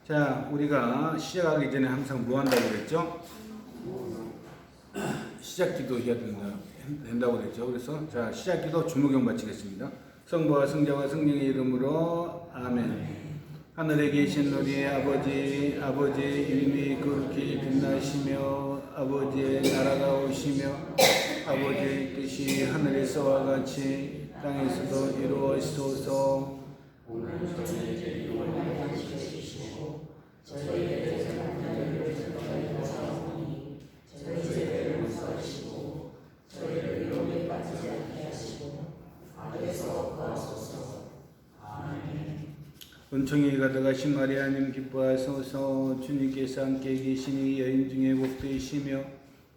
자, 우리가 시작하기 전에 항상 뭐 한다고 그랬죠? 시작 기도 해야 된다고 그랬죠. 그래서 자, 시작 기도 주무경 마치겠습니다. 성부와 성자와 성령의 이름으로 아멘. 하늘에 계신 우리 아버지, 아버지의 이름이 그렇게 빛나시며 아버지의 나라가 오시며 아버지의 뜻이 하늘에서와 같이 땅에서도 이루어지소서. 오늘 저희에게 용을 주시고 저희에게 잘못한 저희가 사오니 저희를 용서하시고 저희를 위험에 빠지지 않게 하시고 악에서 구하소서. 아멘. 은총이 가득하신 마리아님 기뻐하소서. 주님께서 함께 계시니 여인 중에 복되시며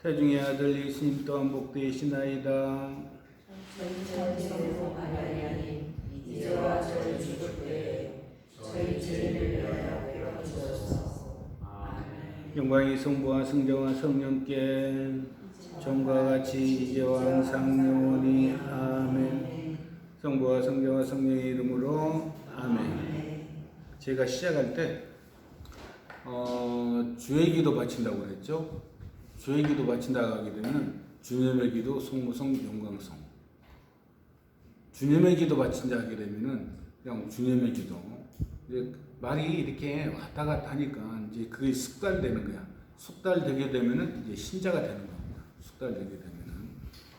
태중의 아들 예수님 또한 복되시나이다. 전지전능하신 마리아님 이제와 저희 죽을 때에 저희 죄를 위하여 빌어주소서. 아멘. 영광이 성부와 성자와 성령께 전과 같이 이제와 항상 영원히 아멘. 성부와 성자와 성령의 이름으로 아멘. 제가 시작할 때 주의 기도 바친다고 그랬죠. 주의 기도 바친다고 하게 되면 주님의 기도, 성무성, 영광성. 주님의 기도 바친다 하게 되면은 그냥 주님의 기도. 이제 말이 이렇게 왔다 갔다 하니까 이제 그게 숙달되는 거야. 숙달되게 되면은 이제 신자가 되는 겁니다. 숙달되게 되면은.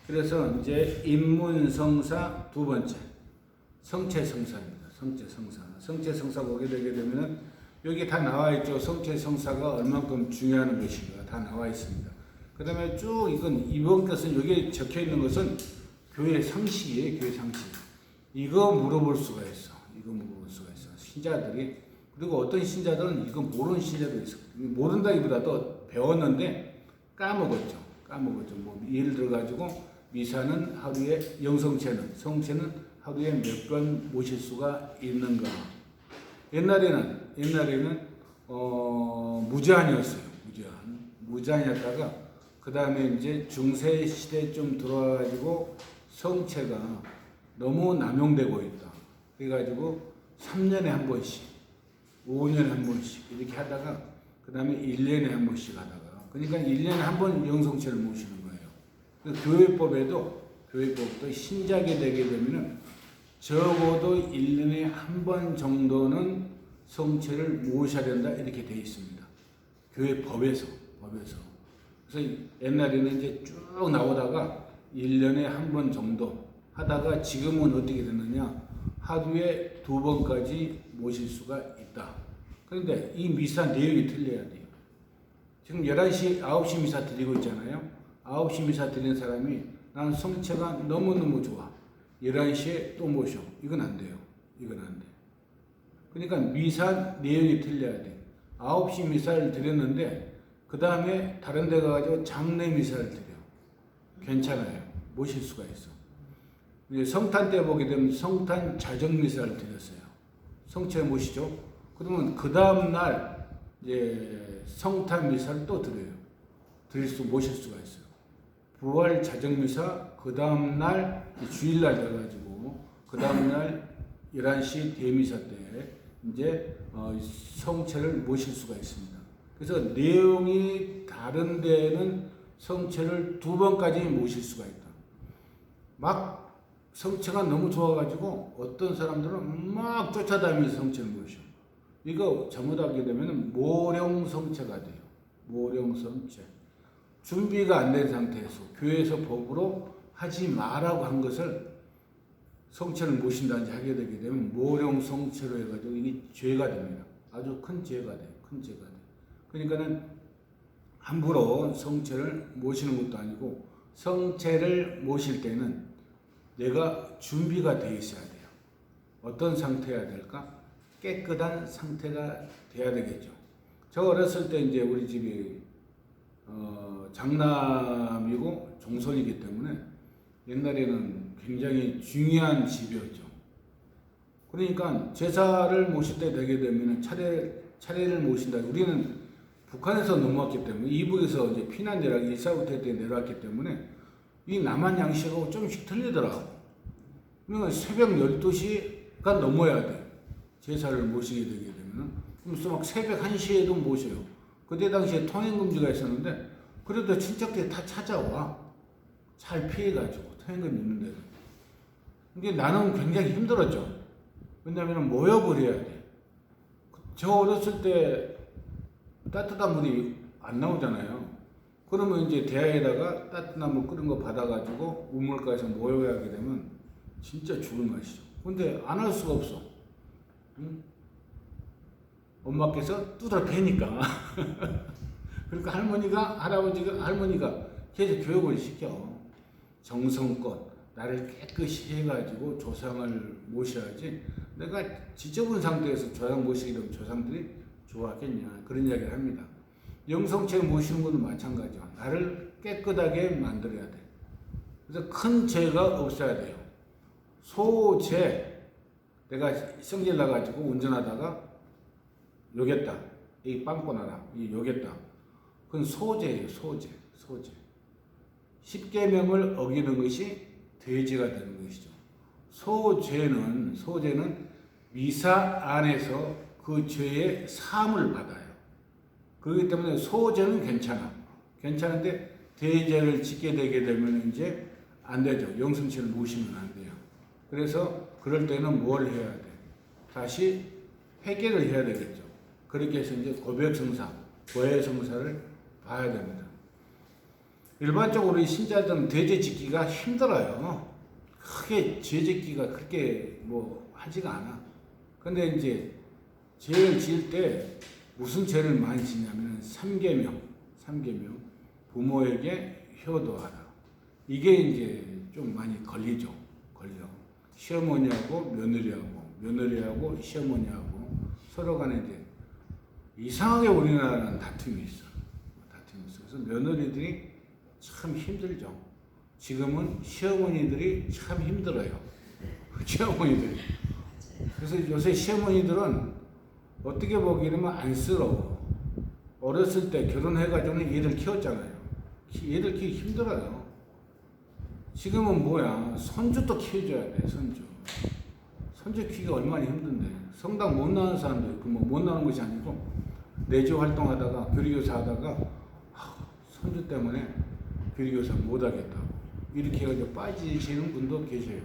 그래서 이제 인문성사 두 번째 성체성사입니다. 성체성사. 성체성사 보게 되게 되면은 여기 다 나와 있죠. 성체성사가 얼만큼 중요한 것인가 다 나와 있습니다. 그 다음에 쭉 이번 것은 여기에 적혀 있는 것은 교회 상식이에요. 교회 상식. 이거 물어볼 수가 있어. 이거 물어볼 수가 있어. 신자들이. 그리고 어떤 신자들은 이거 모르는 신자도 있어. 모른다기보다도 배웠는데 까먹었죠. 뭐 예를 들어가지고 미사는 하루에 영성체는 성체는 하루에 몇 번 모실 수가 있는가. 옛날에는 무제한이었어요. 무제한이었다가 그 다음에 이제 중세 시대 좀 들어와가지고 성체가 너무 남용되고 있다. 그래가지고 3년에 한 번씩, 5년에 한 번씩 이렇게 하다가 그 다음에 1년에 한 번씩 하다가 그러니까 1년에 한 번 영성체를 모시는 거예요. 교회법도 신자게 되게 되면은 적어도 1년에 한 번 정도는 성체를 모셔야 된다 이렇게 되어 있습니다. 교회법에서. 그래서 옛날에는 이제 쭉 나오다가 1년에 한 번 정도 하다가 지금은 어떻게 됐느냐 하루에 2번까지 모실 수가 있다. 그런데 이 미사 내용이 틀려야 돼요. 지금 11시, 9시 미사 드리고 있잖아요. 9시 미사 드리는 사람이 난 성체가 너무너무 좋아. 11시에 또 모셔. 이건 안 돼요. 그러니까 미사 내용이 틀려야 돼. 9시 미사를 드렸는데 그 다음에 다른 데 가가지고 장례 미사를 드려. 괜찮아요. 모실 수가 있어. 이제 성탄 때 보게 되면 성탄 자정 미사를 드렸어요. 성체 모시죠. 그러면 그 다음 날 이제 성탄 미사를 또 드려요. 모실 수가 있어요. 부활 자정 미사 그 다음 날 주일날 돼가지고 그 다음 날 11시 대미사 때 이제 성체를 모실 수가 있습니다. 그래서 내용이 다른 데는 성체를 2번까지 모실 수가 있다. 막 성체가 너무 좋아가지고 어떤 사람들은 막 쫓아다니면서 성체를 모셔. 이거 잘못하게 되면 모령성체가 돼요. 모령성체. 준비가 안 된 상태에서 교회에서 법으로 하지 마라고 한 것을 성체를 모신다든지 하게 되게 되면 모령성체로 해가지고 이게 죄가 됩니다. 아주 큰 죄가 돼요. 그러니까는 함부로 성체를 모시는 것도 아니고 성체를 모실 때는 내가 준비가 되어 있어야 돼요. 어떤 상태여야 될까? 깨끗한 상태가 돼야 되겠죠. 저 어렸을 때 이제 우리 집이 장남이고 종손이기 때문에 옛날에는 굉장히 중요한 집이었죠. 그러니까 제사를 모실 때 되게 되면 차례를 모신다. 우리는 북한에서 넘어왔기 때문에 이북에서 이제 피난 내려 1사부터 때 내려왔기 때문에 이 남한 양식하고 좀씩 틀리더라고. 그러니까 새벽 12시가 넘어야 돼. 제사를 모시게 되게 되면 무슨 막 새벽 1시에도 모셔요. 그때 당시에 통행금지가 있었는데 그래도 친척들이 다 찾아와. 잘 피해가지고 통행금지 있는데도. 이게 나는 굉장히 힘들었죠. 왜냐하면 모욕을 해야 돼. 저 어렸을 때 따뜻한 물이 안 나오잖아요. 그러면 이제 대야에다가 따뜻한 물 끓은 거 받아가지고 우물가에서 모욕하게 되면 진짜 죽을 맛이죠. 근데 안 할 수가 없어. 응? 엄마께서 뚜드러 패니까. 그러니까 할머니가 계속 교육을 시켜. 정성껏 나를 깨끗이 해가지고 조상을 모셔야지. 내가 지저분 상태에서 조상 모시게 되면 조상들이 좋아하겠냐. 그런 이야기를 합니다. 영성체 모시는 것도 마찬가지야. 나를 깨끗하게 만들어야 돼. 그래서 큰 죄가 없어야 돼요. 소죄, 내가 성질 나가지고 운전하다가 요겠다. 이 빵꾸나라. 이 요겠다. 그건 소죄예요. 소죄. 십계명을 어기는 것이 돼지가 되는 것이죠. 소죄는 미사 안에서 그 죄의 사함을 받아요. 그렇기 때문에 소죄는 괜찮은데 대죄를 짓게 되게 되면 이제 안 되죠. 영성체를 모시면 안 돼요. 그래서 그럴 때는 뭘 해야 돼? 다시 회개를 해야 되겠죠. 그렇게 해서 이제 고백성사, 고해성사를 봐야 됩니다. 일반적으로 이 신자들은 대죄 짓기가 힘들어요. 크게 죄 짓기가 그렇게 뭐 하지가 않아. 근데 이제 죄를 지을 때 무슨 죄를 많이 지냐면 삼계명, 부모에게 효도하라. 이게 이제 좀 많이 걸려. 시어머니하고 며느리하고 시어머니하고 서로 간에 이제 이상하게 우리나라는 다툼이 있어. 그래서 며느리들이 참 힘들죠. 지금은 시어머니들이 참 힘들어요. 시어머니들이. 그래서 요새 시어머니들은 어떻게 보기에는 안쓰러워. 어렸을 때 결혼해가지고는 얘들 키웠잖아요. 얘들 키우기 힘들어요. 지금은 뭐야, 손주도 키워줘야 돼. 손주 키우기가 얼마나 힘든데. 성당 못 나오는 사람도 있고, 못 나오는 것이 아니고 내주 활동하다가 교리교사 하다가 손주 때문에 교리교사 못하겠다고 이렇게 해가지고 빠지시는 분도 계세요.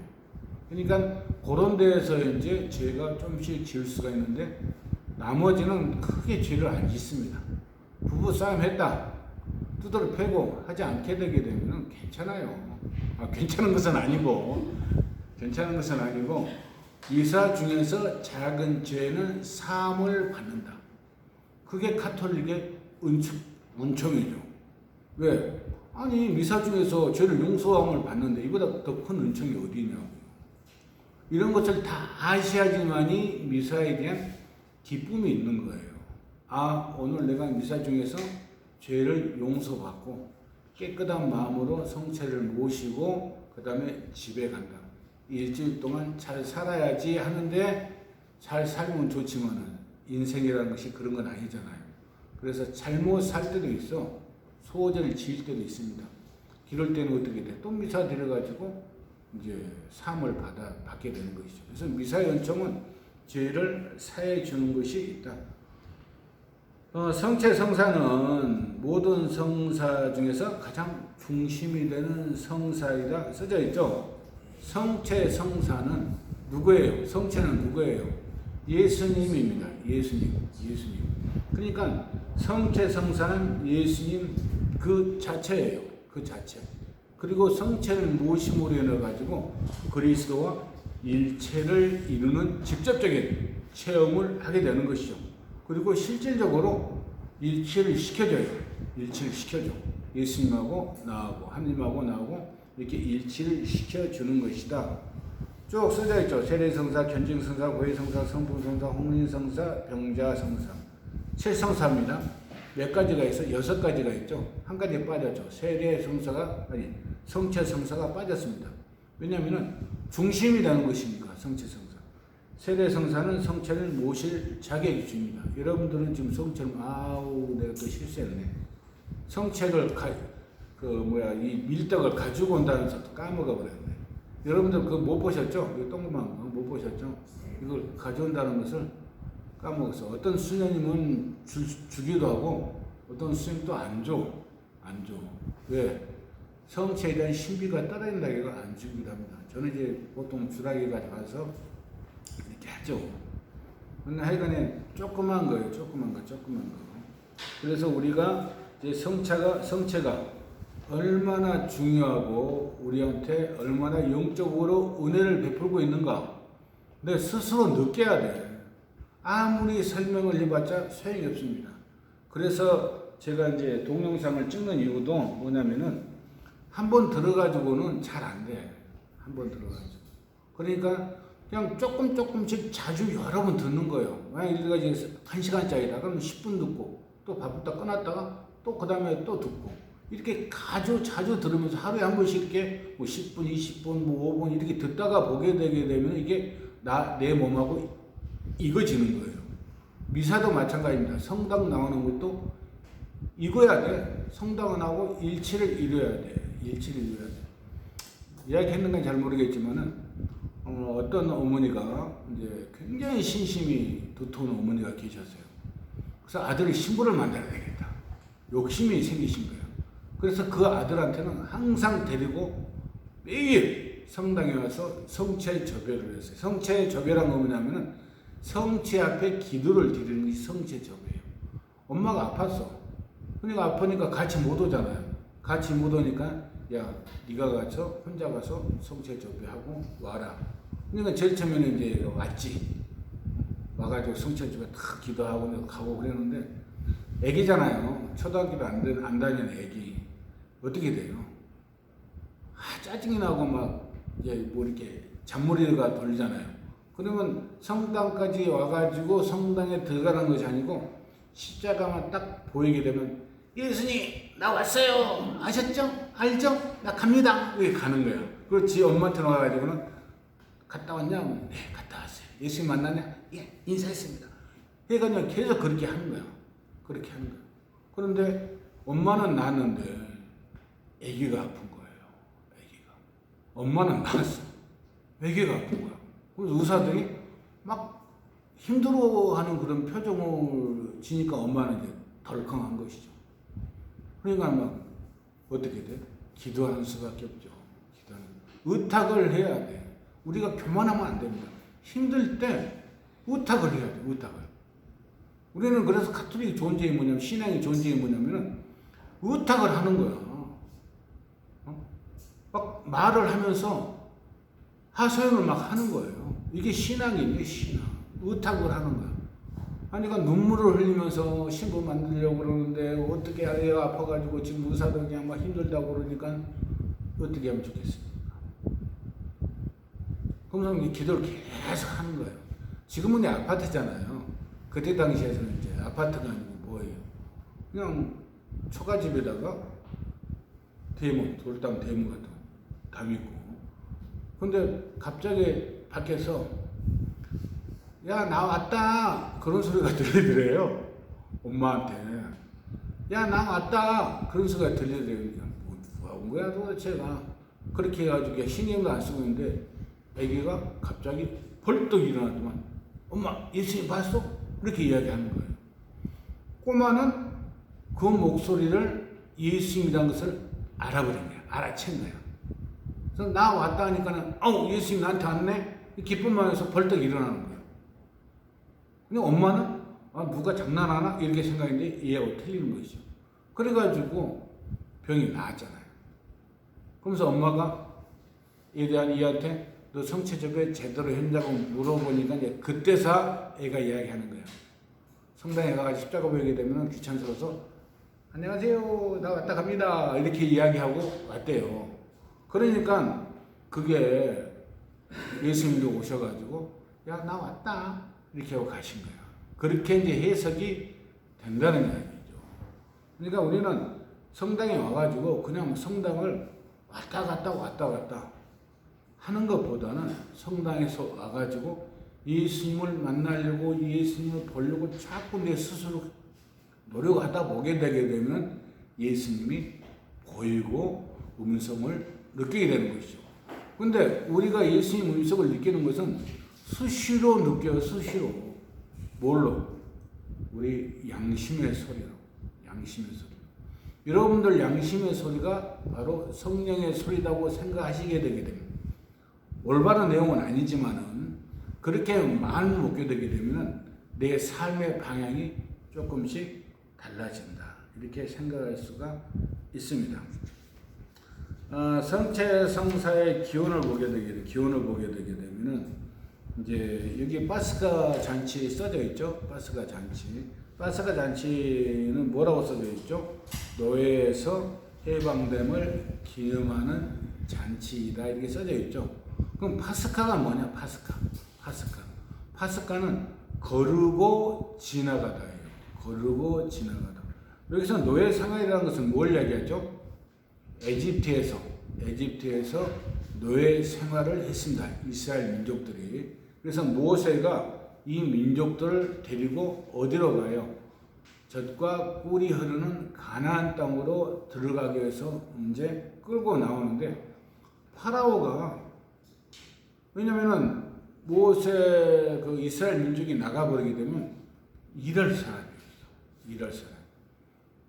그러니까 그런 데에서 이제 죄가 좀씩 지을 수가 있는데 나머지는 크게 죄를 안 짓습니다. 부부 싸움 했다. 두드러 패고 하지 않게 되게 되면 괜찮아요. 괜찮은 것은 아니고 이사 중에서 작은 죄는 사함을 받는다. 그게 카톨릭의 은총이죠. 왜? 아니 미사 중에서 죄를 용서함을 받는데 이보다 더 큰 은총이 어디 있냐고. 이런 것을 다 아셔야지만이 미사에 대한 기쁨이 있는 거예요. 오늘 내가 미사 중에서 죄를 용서받고 깨끗한 마음으로 성체를 모시고 그 다음에 집에 간다. 일주일 동안 잘 살아야지 하는데 잘 살면 좋지만은 인생이라는 것이 그런 건 아니잖아요. 그래서 잘못 살 때도 있어. 소원을 지을 때도 있습니다. 이럴 때는 어떻게 돼? 또 미사 드려가지고 이제 사함을 받게 되는 것이죠. 그래서 미사의 은총은 죄를 사해 주는 것이 있다. 성체 성사는 모든 성사 중에서 가장 중심이 되는 성사이다 써져 있죠. 성체 성사는 누구예요? 성체는 누구예요? 예수님입니다. 예수님. 그러니까 성체 성사는 예수님 그 자체예요. 그 자체. 그리고 성체를 모심으로 인해가지고 그리스도와 일체를 이루는 직접적인 체험을 하게 되는 것이죠. 그리고 실질적으로 일치를 시켜줘요. 예수님하고 나하고 하나님하고 나하고 이렇게 일치를 시켜주는 것이다. 쭉 써져 있죠. 세례성사, 견증성사, 고해성사, 성부성사, 홍인성사, 병자성사. 7성사입니다. 몇 가지가 있어? 6가지가 있죠. 한 가지 빠졌죠. 성체성사가 빠졌습니다. 왜냐하면 중심이 되는 것이니까 성체성사. 세례성사는 성체를 모실 자격이 줍니다. 여러분들은 지금 성체를 내가 또 실수했네. 성체를 이 밀떡을 가지고 온다면서 또 까먹어 버렸네. 여러분들 그거 못 보셨죠? 이 동그란 거 못 보셨죠? 이걸 가져온다는 것을 까먹었어. 어떤 수녀님은 주기도 하고 어떤 수녀님 또 안 줘. 왜? 성체에 대한 신비가 떨어진다 이거 안 주기도 합니다. 저는 이제 보통 주라기 가져가서 이렇게 하죠. 근데 하여간에 조그만 거예요. 조그만 거. 그래서 우리가 이제 성체가 얼마나 중요하고 우리한테 얼마나 영적으로 은혜를 베풀고 있는가. 근데 스스로 느껴야 돼. 아무리 설명을 해봤자 소용이 없습니다. 그래서 제가 이제 동영상을 찍는 이유도 뭐냐면은 한번 들어가지고는 잘 안 돼. 한번 들어가지고. 그러니까 그냥 조금씩 자주 여러 번 듣는 거예요. 만약 우리가 이제 1시간짜리다. 그럼 10분 듣고 또 바쁘다 끊었다가 또 그 다음에 또 듣고 이렇게 자주 들으면서 하루에 한 번씩 이렇게 뭐 10분, 20분, 뭐 5분 이렇게 듣다가 보게 되게 되면 이게 내 몸하고 익어지는 거예요. 미사도 마찬가지입니다. 성당 나오는 것도 익어야 돼. 성당은 하고 일치를 이뤄야 돼. 이야기했는 건 잘 모르겠지만은 어떤 어머니가 이제 굉장히 신심이 두터운 어머니가 계셨어요. 그래서 아들이 신부를 만나야 되겠다. 욕심이 생기신 거예요. 그래서 그 아들한테는 항상 데리고 매일 성당에 와서 성체 접배를 했어요. 성체 접배란 거 뭐냐면은 성체 앞에 기도를 드리는 것이 성체 접배예요. 엄마가 아팠어. 그러니까 아프니까 같이 못 오잖아요. 같이 못 오니까 야 네가 가서 혼자 가서 성체 접배하고 와라. 그러니까 제일 처음에는 이제 왔지. 와가지고 성체 접배 탁 기도하고 가고 그랬는데 애기잖아요. 초등학교도 안 다니는 애기. 어떻게 돼요? 짜증이 나고 막 이제 뭐 이렇게 잔머리가 돌잖아요. 그러면 성당까지 와가지고 성당에 들어가는 것이 아니고 십자가만 딱 보이게 되면 예수님 나 왔어요. 아셨죠? 알죠? 나 갑니다. 이렇게 가는 거야. 그렇지 엄마한테 나와가지고는 갔다 왔냐? 네 갔다 왔어요. 예수님 만나냐? 예 인사했습니다. 그러니까 계속 그렇게 하는 거야. 그런데 엄마는 낳았는데 아기가 아픈 거예요. 엄마는 낳았어. 아기가 아픈 거야. 그래서 의사들이 막 힘들어하는 그런 표정을 지니까 엄마는 이제 덜컹한 것이죠. 그러니까 막 어떻게 돼? 기도하는 수밖에 없죠. 의탁을 해야 돼. 우리가 교만하면 안 됩니다. 힘들 때 의탁을 해야 돼. 우리는 그래서 가톨릭의 존재이 뭐냐면 신앙의 존재이 뭐냐면은 의탁을 하는 거야. 막 말을 하면서 하소연을 막 하는 거예요. 이게 신앙이에요, 신앙. 의탁을 하는 거야. 그러니까 눈물을 흘리면서 신부 만들려고 그러는데 어떻게 해요? 아파가지고 지금 의사도 그냥 막 힘들다고 그러니까 어떻게 하면 좋겠습니까? 그러면서 이 기도를 계속 하는 거예요. 지금은 아파트잖아요. 그때 당시에서는 이제 아파트가 아니고 뭐예요? 그냥 초가집에다가 돌담 대문 같은 거 담있고. 근데 갑자기 밖에서 야 나 왔다 그런 소리가 들리더래요. 엄마한테 야 나 왔다 그런 소리가 들리더래요. 뭐 온 거야 도대체가. 그렇게 해가지고 신경도 안 쓰고 있는데 아기가 갑자기 벌떡 일어나더만 엄마 예수님 봤어? 이렇게 이야기하는 거예요. 꼬마는 그 목소리를 예수님이라는 것을 알아버린 거야. 알아챈 거야. 그래서 나 왔다 하니까는 예수님 나한테 왔네? 기쁜 마음에서 벌떡 일어나는 거예요. 근데 엄마는 누가 장난하나? 이렇게 생각했는데 얘하고 틀리는 것이죠. 그래가지고 병이 나았잖아요. 그러면서 엄마가 얘한테 너 성체접에 제대로 했냐고 물어보니까 이제 그때서 애가 이야기하는 거예요. 성당에 가서 십자가 보이게 되면 귀찮아서 안녕하세요 나 왔다 갑니다 이렇게 이야기하고 왔대요. 그러니까 그게 예수님도 오셔가지고 야 나 왔다 이렇게 하고 가신 거야. 그렇게 이제 해석이 된다는 이야기죠. 그러니까 우리는 성당에 와가지고 그냥 성당을 왔다 갔다 하는 것보다는 성당에서 와가지고 예수님을 만나려고 예수님을 보려고 자꾸 내 스스로 노력하다 보게 되게 되면 예수님이 보이고 음성을 느끼게 되는 것이죠. 근데 우리가 예수님 음성을 느끼는 것은 수시로 느껴요. 수시로. 뭘로? 우리 양심의 소리라고. 양심의 소리. 여러분들 양심의 소리가 바로 성령의 소리라고 생각하시게 되게 됩니다. 올바른 내용은 아니지만은 그렇게 마음을 먹게 되게 되면은 내 삶의 방향이 조금씩 달라진다. 이렇게 생각할 수가 있습니다. 성체 성사의 기원을 보게 되게 되면은 이제 여기 파스카 잔치 써져 있죠. 파스카 잔치. 파스카 잔치는 뭐라고 써져 있죠? 노예에서 해방됨을 기념하는 잔치이다 이렇게 써져 있죠. 그럼 파스카가 뭐냐? 파스카는 거르고 지나가다예요. 거르고 지나가다. 여기서 노예 생활이라는 것은 뭘 얘기하죠? 에집트에서 노예 생활을 했습니다. 이스라엘 민족들이. 그래서 모세가 이 민족들을 데리고 어디로 가요? 젖과 꿀이 흐르는 가나안 땅으로 들어가기 위해서 이제 끌고 나오는데 파라오가 왜냐면은 모세 그 이스라엘 민족이 나가버리게 되면 일할 사람.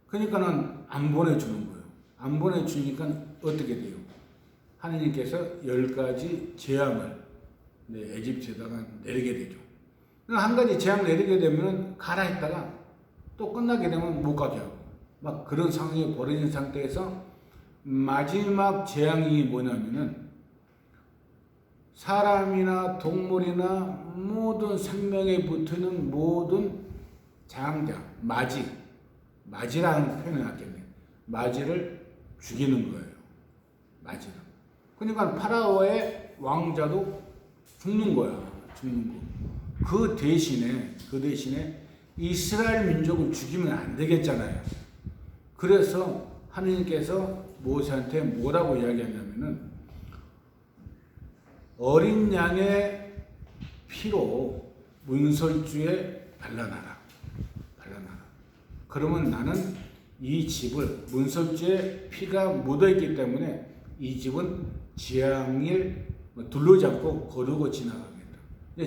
그러니까는 안 보내주는 거예요. 안 보내주니까 어떻게 돼요? 하느님께서 10가지 재앙을 에집트에다가 내리게 되죠. 한 가지 재앙 내리게 되면 가라 했다가 또 끝나게 되면 못 가게 하고 막 그런 상황이 벌어진 상태에서 마지막 재앙이 뭐냐면은 사람이나 동물이나 모든 생명에 붙는 모든 장자, 마지라는 표현을 하겠네요. 마지를 죽이는 거예요. 마지를. 그러니까 파라오의 왕자도 죽는 거야. 그 대신에 이스라엘 민족을 죽이면 안 되겠잖아요. 그래서 하느님께서 모세한테 뭐라고 이야기하냐면은 어린 양의 피로 문설주에 발라놔라. 그러면 나는 이 집을 문설주에 피가 묻어있기 때문에 이 집은 재앙을 둘러지 않고 거르고 지나가겠다.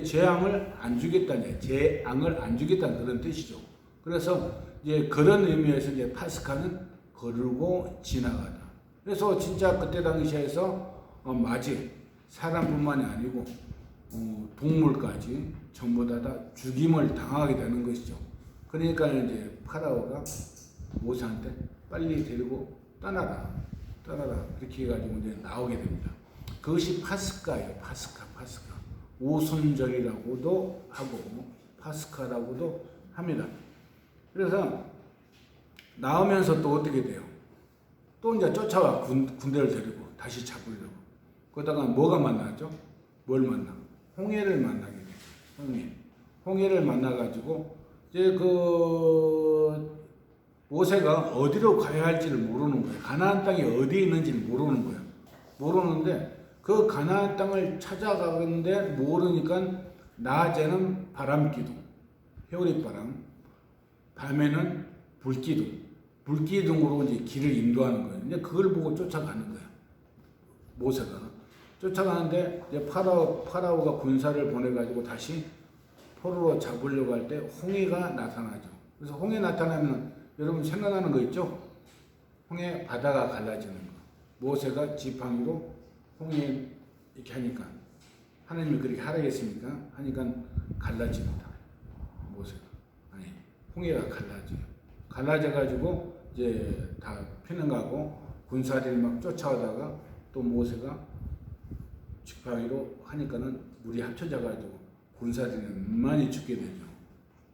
재앙을 안 주겠다는 그런 뜻이죠. 그래서 이제 그런 의미에서 이제 파스카는 거르고 지나가다. 그래서 진짜 그때 당시에서 마지 사람뿐만이 아니고 동물까지 전부 다 죽임을 당하게 되는 것이죠. 그러니까 이제 파라오가 모세한테 빨리 데리고 떠나라. 그렇게 해가지고 이제 나오게 됩니다. 그것이 파스카예요. 파스카. 오순절이라고도 하고 파스카라고도 합니다. 그래서 나오면서 또 어떻게 돼요? 또 이제 쫓아와 군대를 데리고 다시 잡으려고. 그러다가 뭐가 만나죠? 뭘 만나? 홍해를 만나게 돼요. 홍해를 만나가지고 이제 그 모세가 어디로 가야 할지를 모르는 거예요. 가나안 땅이 어디에 있는지를 모르는 거예요. 모르는데 그 가나안 땅을 찾아가는데 모르니까 낮에는 바람기둥, 회오리바람, 밤에는 불기둥으로 이제 길을 인도하는 거예요. 이제 그걸 보고 쫓아가는 거예요. 모세가 쫓아가는데 이제 파라오가 군사를 보내가지고 다시 포로로 잡으려고 할 때 홍해가 나타나죠. 그래서 홍해 나타나면 여러분 생각나는 거 있죠? 홍해 바다가 갈라지는 거. 모세가 지팡이로 홍해 이렇게 하니까 하나님이 그렇게 하라겠습니까? 하니까 갈라집니다. 모세가 홍해가 갈라져가지고 이제 다 피는 가고 군사들이 막 쫓아오다가 또 모세가 지팡이로 하니까는 물이 합쳐져가지고 군사들이 많이 죽게 되죠.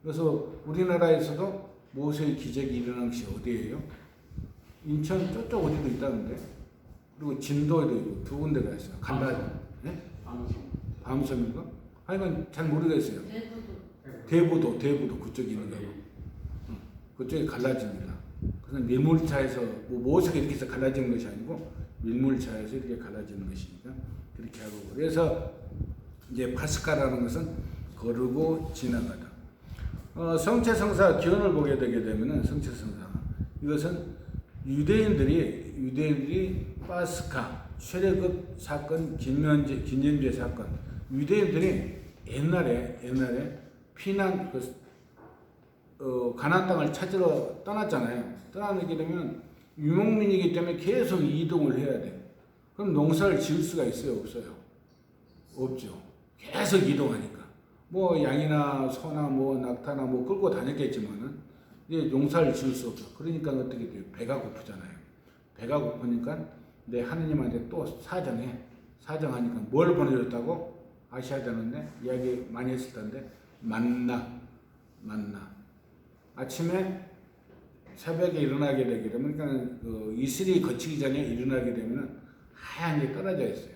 그래서 우리나라에서도 모세의 기적이 일어난 것이 어디예요? 인천 저쪽 어디도 있다는데, 그리고 진도에도 있고 두 군데가 있어요. 네? 밤섬인가? 하여간 잘 모르겠어요. 대부도 그쪽에 있는 거예요. 그쪽에 갈라집니다. 그래서 밀물차에서 모세가 이렇게 해서 갈라지는 것이 아니고 밀물차에서 이렇게 갈라지는 것이니까 그렇게 하고, 그래서 이제 파스카라는 것은 거르고 지나가다. 성체성사 기원을 보게 되게 되면은 성체성사 이것은 유대인들이 파스카 출애굽 사건, 긴년제 사건, 유대인들이 옛날에 피난 가나안 땅을 찾으러 떠났잖아요. 떠나게 되면 유목민이기 때문에 계속 이동을 해야 돼요. 그럼 농사를 지을 수가 있어요, 없어요? 없죠. 계속 이동하니까. 뭐 양이나 소나 뭐 낙타나 뭐 끌고 다녔겠지만은 이제 농사를 지을 수 없어. 그러니까 어떻게 돼요? 배가 고프잖아요. 배가 고프니까 내 하느님한테 또 사정해. 사정하니까 뭘 보내줬다고? 아시아자는데 이야기 많이 했을 텐데 만나. 아침에 새벽에 일어나게 되게 되면 그러니까 이슬이 거치기 전에 일어나게 되면 하얀 게 떨어져 있어요.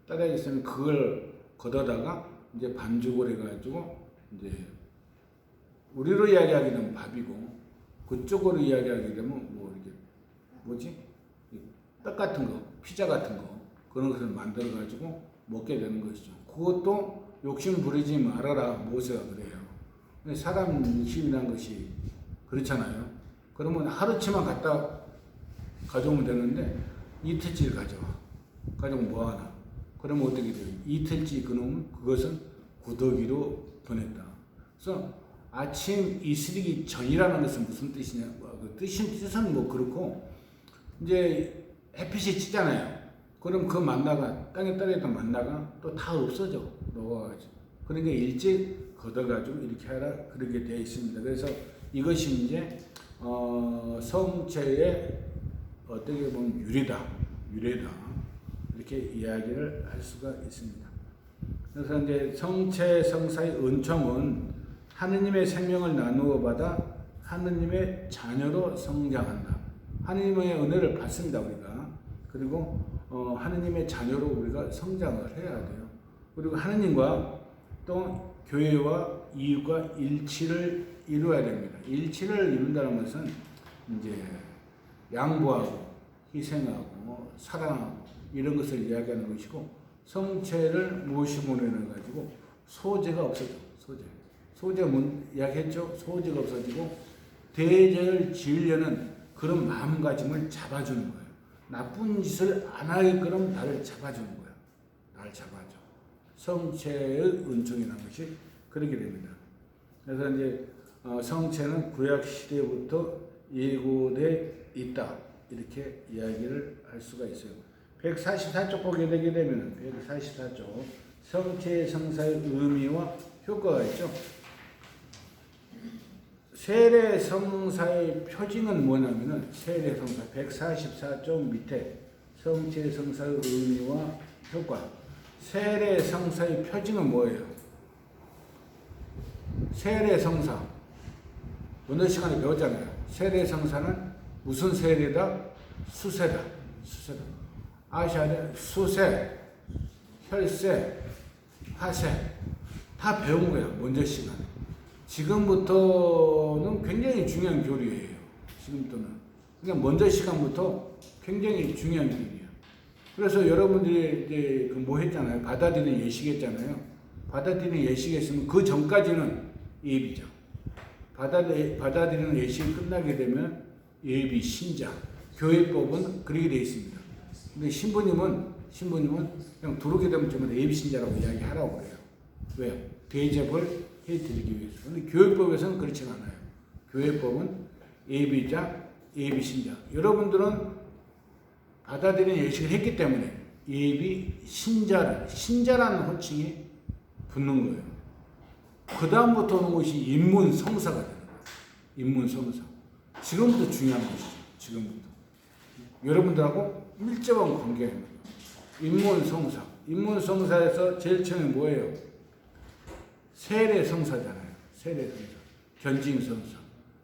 떨어져 있으면 그걸 걷어다가 이제 반죽을 해가지고 이제 우리로 이야기하게 되면 밥이고 그쪽으로 이야기하게 되면 뭐 이렇게 뭐지? 떡 같은 거, 피자 같은 거 그런 것을 만들어 가지고 먹게 되는 것이죠. 그것도 욕심 부리지 말아라 모세가 그래요. 사람 인심이란 것이 그렇잖아요. 그러면 하루치만 갖다 가져오면 되는데 이틀치를 가져와. 가져오면 뭐하나? 그러면 어떻게 돼요? 이틀치 그놈은 그것은 구더기로 보냈다. 그래서 아침 이슬이기 전이라는 것은 무슨 뜻이냐? 그 뜻은 뭐 그렇고 이제 햇빛이 찌잖아요. 그럼 그 만나가 땅에 떨어졌던 만나가 또 다 없어져 녹아가지고. 그러니까 일찍 걷어가지고 이렇게 하라 그렇게 되어 있습니다. 그래서 이것이 이제 성체의 어떻게 보면 유래다 이렇게 이야기를 할 수가 있습니다. 그래서 이제 성체 성사의 은총은 하느님의 생명을 나누어 받아 하느님의 자녀로 성장한다. 하느님의 은혜를 받습니다 우리가. 그리고 하느님의 자녀로 우리가 성장을 해야 돼요. 그리고 하느님과 또 교회와 이웃과 일치를 이루어야 됩니다. 일치를 이룬다는 것은 이제 양보하고 희생하고 사랑하고 이런 것을 이야기하는 것이고 성체를 모심으로 인해 가지고 소재가 없어져. 소재 이야기했죠. 소재가 없어지고 대죄를 지으려는 그런 마음가짐을 잡아주는 거예요. 나쁜 짓을 안 하게끔 나를 잡아주는 거예요. 나를 잡아줘. 성체의 은총이라는 것이 그렇게 됩니다. 그래서 이제 성체는 구약 시대부터 예고돼 있다 이렇게 이야기를 할 수가 있어요. 144쪽 보게 되게 되면 144쪽 성체의 성사의 의미와 효과가 있죠. 세례 성사의 표징은 뭐냐면은 세례 성사 144쪽 밑에 성체 성사의 의미와 효과. 세례 성사의 표징은 뭐예요? 세례 성사 오늘 시간에 배웠잖아요. 세례 성사는 무슨 세례다? 수세다. 아시아의 수세, 혈세, 화세 다 배운 거야. 먼저 시간에. 지금부터는 굉장히 중요한 교리예요. 지금부터는. 그러니까 먼저 시간부터 굉장히 중요한 교리예요. 그래서 여러분들이 이제 뭐 했잖아요. 받아들이는 예식했잖아요. 받아들이는 예식했으면 그 전까지는 예비죠. 받아들이는 예식이 끝나게 되면 예비 신자. 교회법은 그렇게 되어 있습니다. 근데 신부님은 그냥 들어오게 되면 전부 예비 신자라고 이야기하라고 그래요. 왜요? 대접을 해드리기 위해서. 근데 교회법에서는 그렇지 않아요. 교회법은 예비자, 예비신자. 여러분들은 받아들이는 예식을 했기 때문에 예비 신자라는 호칭이 붙는 거예요. 그 다음부터 오는 것이 인문성사가 되는 거예요. 인문성사. 지금부터 중요한 것이죠. 지금부터. 여러분들하고 밀접한 관계입니다. 인문성사. 인문성사에서 제일 처음에 뭐예요? 세례성사잖아요. 세례성사. 견징성사.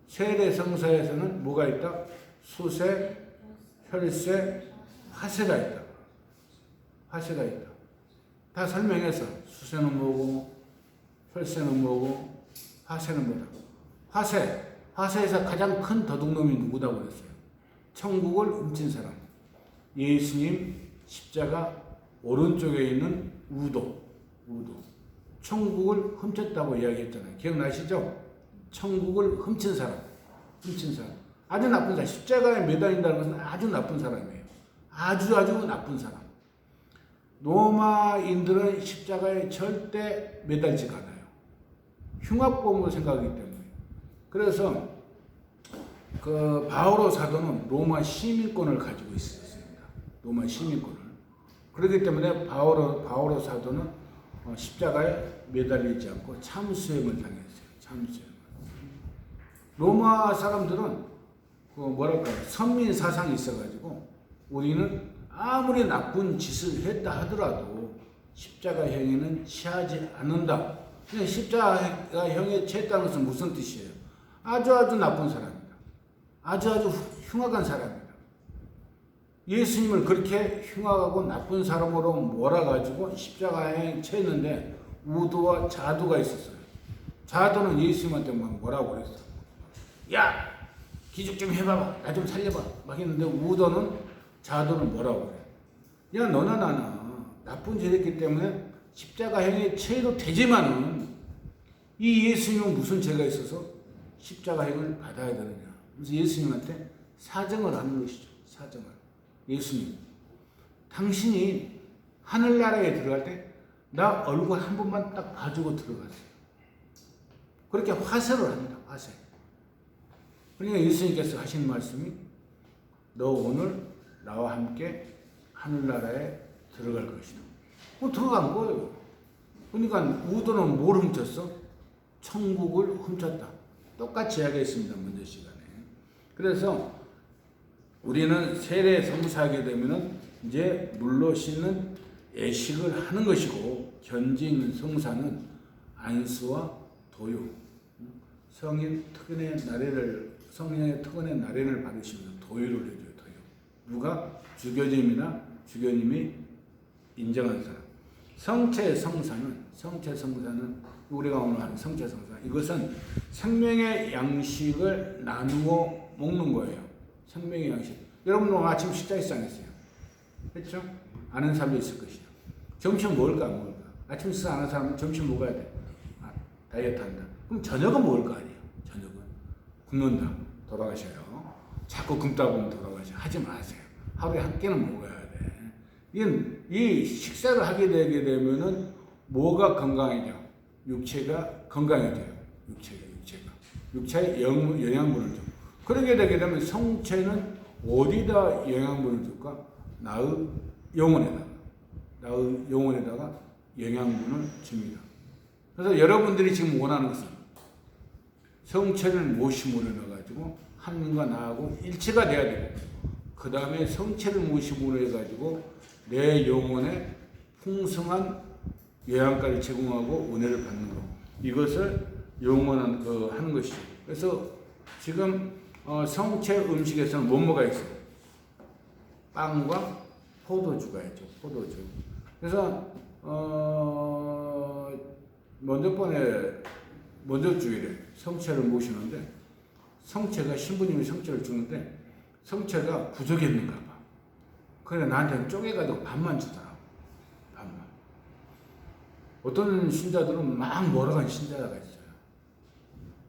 세례성사에서는 뭐가 있다? 수세, 혈세, 화세가 있다. 화세가 있다. 다 설명해서 수세는 뭐고, 혈세는 뭐고, 화세는 뭐다. 화세에서 가장 큰 도둑놈이 누구다고 그랬어요? 천국을 훔친 사람. 예수님 십자가 오른쪽에 있는 우도. 천국을 훔쳤다고 이야기했잖아요. 기억나시죠? 천국을 훔친 사람. 아주 나쁜 사람. 십자가에 매달린다는 것은 아주 나쁜 사람이에요. 아주 나쁜 사람. 로마인들은 십자가에 절대 매달지가 않아요. 흉악범으로 생각하기 때문에. 그래서 그 바오로 사도는 로마 시민권을 가지고 있었습니다. 로마 시민권을. 그렇기 때문에 바오로 사도는 십자가에 매달리지 않고 참수형을 당했어요. 참수형. 로마 사람들은 그 뭐랄까 선민 사상이 있어가지고 우리는 아무리 나쁜 짓을 했다 하더라도 십자가형에는 취하지 않는다. 그냥 십자가형에 취했다는 것은 무슨 뜻이에요? 아주 나쁜 사람입니다. 아주 흉악한 사람입니다. 예수님을 그렇게 흉악하고 나쁜 사람으로 몰아가지고 십자가에 취했는데 우도와 자도가 있었어요. 자도는 예수님한테 막 뭐라고 그랬어? 야! 기죽 좀 해봐봐. 나 좀 살려봐. 막 했는데 우도는 자도는 뭐라고 그래? 야 너나 나나 나쁜 짓 했기 때문에 십자가형에 취해도 되지만은 이 예수님은 무슨 죄가 있어서 십자가형을 받아야 되느냐. 그래서 예수님한테 사정을 하는 것이죠. 사정을. 예수님, 당신이 하늘나라에 들어갈 때 나 얼굴 한 번만 딱 봐주고 들어가세요. 그렇게 화세를 합니다. 화세. 그러니까 예수님께서 하신 말씀이 너 오늘 나와 함께 하늘나라에 들어갈 것이다. 들어간 거예요. 그러니까 우도는 뭘 훔쳤어? 천국을 훔쳤다. 똑같이 이야기했습니다. 먼저 시간에. 그래서 우리는 세례 성사하게 되면은 이제 물로 씻는 예식을 하는 것이고 견진 성사는 안수와 도유, 성령의 특권의 나래를 받으시면 도유를 해줘요. 도유. 누가? 주교님이 인정한 사람. 성체 성사는 우리가 오늘 하는 성체 성사. 이것은 생명의 양식을 나누어 먹는 거예요. 생명의 양식. 여러분 오늘 아침 식사했어 안 했어요? 했죠? 아는 사람도 있을 것이야. 점심 먹을까? 아침 식사 안 하는 사람은 점심 먹어야 돼. 다이어트 한다. 그럼 저녁은 먹을 거 아니에요? 저녁은. 굶는다. 돌아가셔요. 자꾸 굶다 보면 돌아가셔요. 하지 마세요. 하루에 한 끼는 먹어야 돼. 이 식사를 하게 되게 되면은 뭐가 건강해져? 육체가 건강해져요. 육체에 영양분을 줘. 그러게 되게 되면 성체는 어디다 영양분을 줄까? 나의 영혼에다가 영양분을 줍니다. 그래서 여러분들이 지금 원하는 것은 성체를 모심으로 넣어가지고 하나님과 나하고 일체가 돼야 되고 그 다음에 성체를 모심으로 해가지고 내 영혼에 풍성한 영양가를 제공하고 은혜를 받는 것. 이것을 영원한 하는 것이죠. 그래서 지금 성체 음식에서는 뭐가 있어요? 빵과 포도주가 있죠. 포도주. 그래서 먼저 주일에 성체를 모시는데 성체가 신부님이 성체를 주는데 성체가 부족했는가 봐. 그래 나한테는 쪼개가지고 반만 주더라고. 반만. 어떤 신자들은 막 몰아간 신자가 있어요.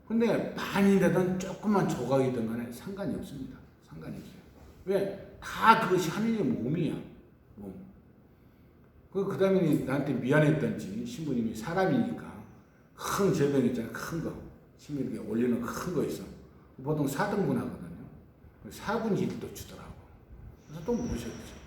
근데 반이 되든 조금만 조각이든 간에 상관이 없습니다. 상관이 없어요. 왜? 다 그것이 하나님의 몸이야. 몸. 그 다음에 나한테 미안했던지 신부님이 사람이니까 큰 제병 있잖아요. 큰 거. 신부님께 올리는 큰 거 있어. 보통 4등분 하거든요. 4분의 1도 주더라고. 그래서 또 모셨죠.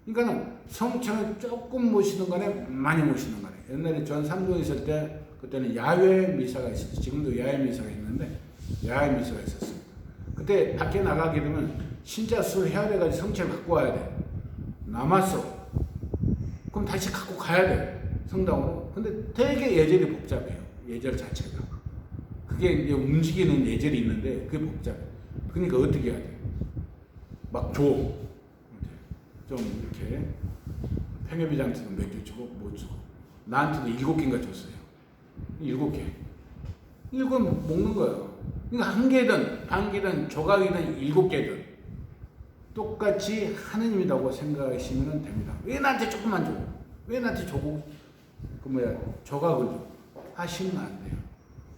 그러니까 성체는 조금 모시는 거네, 많이 모시는 거네. 옛날에 전 삼동에 있을 때 그때는 야외 미사가 있었어요. 지금도 야외 미사가 있는데 야외 미사가 있었습니다. 그때 밖에 나가게 되면 신자 수를 헤아려가지고 성체를 갖고 와야 돼. 남았어. 그럼 다시 갖고 가야 돼. 성당으로. 근데 되게 예절이 복잡해요. 예절 자체가. 그게 이제 움직이는 예절이 있는데 그게 복잡해. 그러니까 어떻게 해야 돼? 막 줘. 좀 이렇게 팽협이장한테도 맥주 주고 못 주고 나한테도 7개인가 줬어요. 7개. 이거 먹는 거예요. 그러니까 한 개든 반 개든 조각이든 7개든 똑같이 하느님이라고 생각하시면 됩니다. 왜 나한테 조금만 줘? 왜 나한테 조각을 줘? 하시면 안 돼요.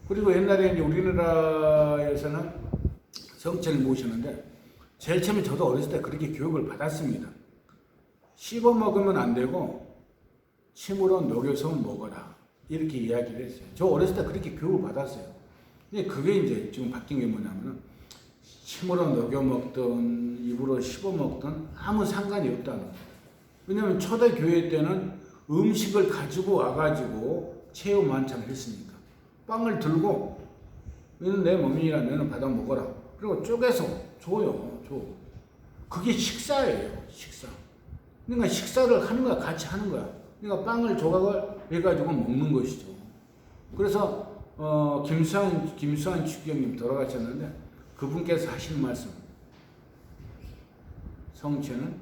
그리고 옛날에 이제 우리나라에서는 성체를 모시는데 제일 처음에 저도 어렸을 때 그렇게 교육을 받았습니다. 씹어 먹으면 안 되고 침으로 녹여서 먹어라. 이렇게 이야기를 했어요. 저 어렸을 때 그렇게 교육을 받았어요. 근데 그게 이제 지금 바뀐 게 뭐냐면은 침으로 녹여 먹든 입으로 씹어 먹든 아무 상관이 없다는 거예요. 왜냐하면 초대 교회 때는 음식을 가지고 와가지고 체험 만찬을 했으니까 빵을 들고 너는 내 몸이라 너는 받아 먹어라. 그리고 쪼개서 줘요. 줘. 그게 식사예요. 식사. 그러니까 식사를 하는 거야. 같이 하는 거야. 그러니까 빵을 조각을 해가지고 먹는 것이죠. 그래서 김수환 주경님 돌아가셨는데 그분께서 하시는 말씀, 성체는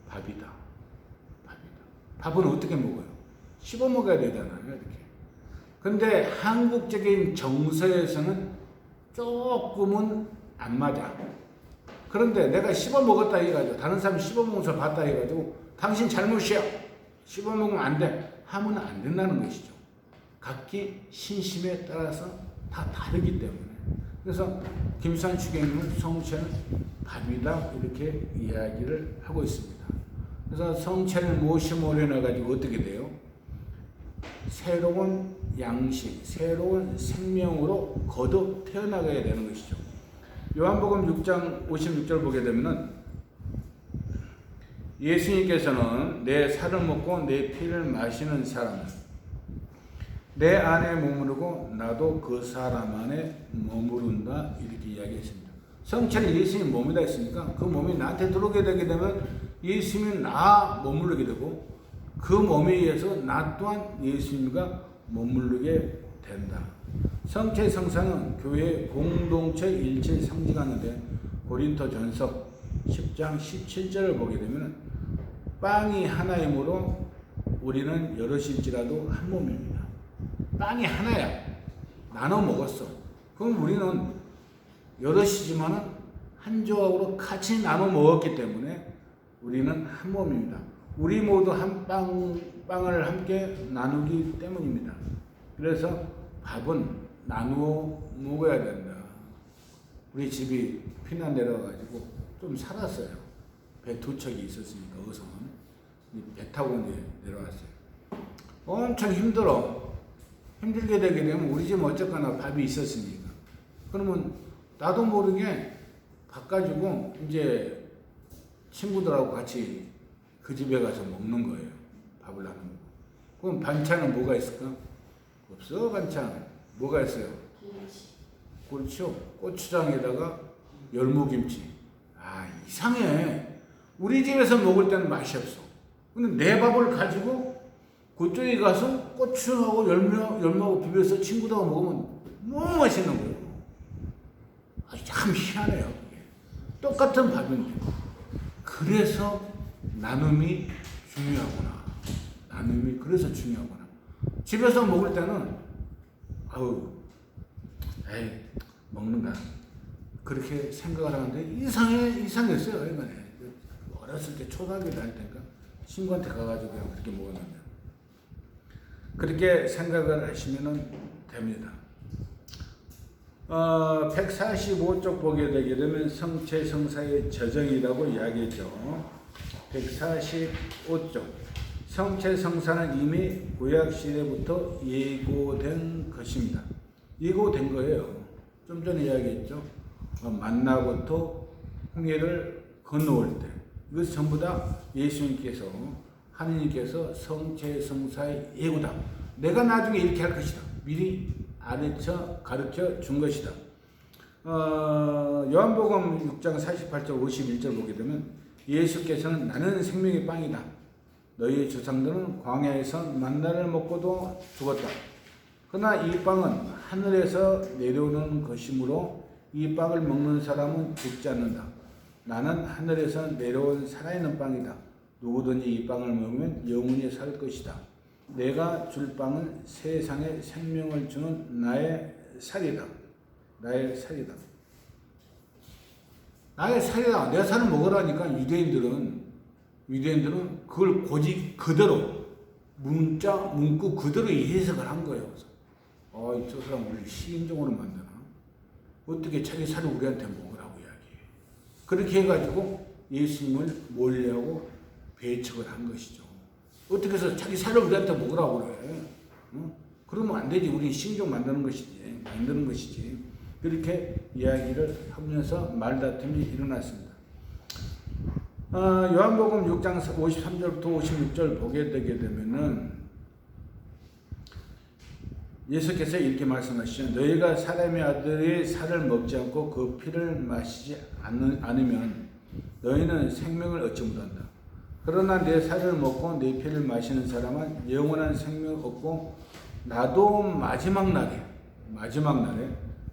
밥이다. 밥이다. 밥은 어떻게 먹어요? 씹어 먹어야 되잖아요. 이렇게. 근데 한국적인 정서에서는 조금은 안 맞아. 그런데 내가 씹어 먹었다 해가지고 다른 사람이 씹어 먹는 걸 봤다 해가지고 당신 잘못이야. 씹어 먹으면 안 돼. 하면 안 된다는 것이죠. 각기 신심에 따라서 다 다르기 때문에. 그래서 김수환 주경님은 성체는 밥이다 이렇게 이야기를 하고 있습니다. 그래서 성체를 모시모려 가지고 어떻게 돼요? 새로운 양식, 새로운 생명으로 거듭 태어나게 되는 것이죠. 요한복음 6장 56절 보게 되면은 예수님께서는 내 살을 먹고 내 피를 마시는 사람은 내 안에 머무르고 나도 그 사람 안에 머무른다 이렇게 이야기했습니다. 성체는 예수님 몸이다 했으니까 그 몸이 나한테 들어오게 되게 되면 예수님은 나 머무르게 되고 그 몸에 의해서 나 또한 예수님과 머무르게 된다. 성체 성사는 교회의 공동체 일체를 상징하는데 고린도전서 10장 17절을 보게 되면 빵이 하나이므로 우리는 여럿일지라도 한 몸입니다. 빵이 하나야. 나눠 먹었어. 그럼 우리는 여럿이지만은 한 조각으로 같이 나눠 먹었기 때문에 우리는 한 몸입니다. 우리 모두 한 빵을 함께 나누기 때문입니다. 그래서 밥은 나누어 먹어야 된다. 우리 집이 피난 내려가지고 좀 살았어요. 배 두 척이 있었으니까 어선 배 타고 이제 내려왔어요. 엄청 힘들게 되게 되면 우리 집은 어쨌거나 밥이 있었으니까. 그러면 나도 모르게 바꿔주고 이제 친구들하고 같이 그 집에 가서 먹는 거예요. 밥을 나누는 거. 그럼 반찬은 뭐가 있을까? 없어 반찬. 뭐가 있어요? 그렇죠. 고추장에다가 열무김치. 아 이상해. 우리 집에서 먹을 때는 맛이 없어. 근데 내 밥을 가지고 그쪽에 가서 고추하고 열무하고 비벼서 친구들하고 먹으면 너무 맛있는 거예요. 아, 참 희한해요. 그게. 똑같은 밥인데. 그래서 나눔이 중요하구나. 나눔이 그래서 중요하구나. 집에서 먹을 때는 에이 먹는다. 그렇게 생각을 하는데 이상했어요. 이번에. 어렸을 때 초등학교 다닐 때니까 친구한테 가가지고 그냥 그렇게 먹었는데. 그렇게 생각을 하시면 됩니다. 145쪽 보게 되게 되면 성체 성사의 저정이라고 이야기했죠. 145쪽 성체 성사는 이미 구약 시대부터 예고된 것입니다. 예고된 거예요. 좀 전에 이야기했죠. 만나부터 홍해를 건너올 때 이것 전부 다 예수님께서 하느님께서 성체 성사의 예고다. 내가 나중에 이렇게 할 것이다. 미리 가르쳐 준 것이다. 요한복음 6장 48절 51절 보게 되면 예수께서는 나는 생명의 빵이다. 너희 조상들은 광야에서 만나를 먹고도 죽었다. 그러나 이 빵은 하늘에서 내려오는 것이므로 이 빵을 먹는 사람은 죽지 않는다. 나는 하늘에서 내려온 살아있는 빵이다. 누구든지 이 빵을 먹으면 영원히 살 것이다. 내가 줄 빵은 세상에 생명을 주는 나의 살이다. 나의 살이다. 나의 살이다. 내 살을 먹으라니까 유대인들은 그걸 고집 그대로 문구 그대로 해석을 한 거예요. 그래서 저 사람 우리 시인종으로 만드나? 어떻게 자기 살을 우리한테 먹으라고 이야기해. 그렇게 해가지고 예수님을 몰려하고 배척을 한 것이죠. 어떻게 해서 자기 살을 우리한테 먹으라고 그래. 응? 그러면 안 되지. 우리 신종 만드는 것이지. 그렇게 이야기를 하면서 말다툼이 일어났습니다. 요한복음 6장 53절부터 56절 보게 되게 되면은 예수께서 이렇게 말씀하시죠. 너희가 사람의 아들의 살을 먹지 않고 그 피를 마시지 않으면 너희는 생명을 얻지 못한다. 그러나 내 살을 먹고 내 피를 마시는 사람은 영원한 생명을 얻고 나도 마지막 날에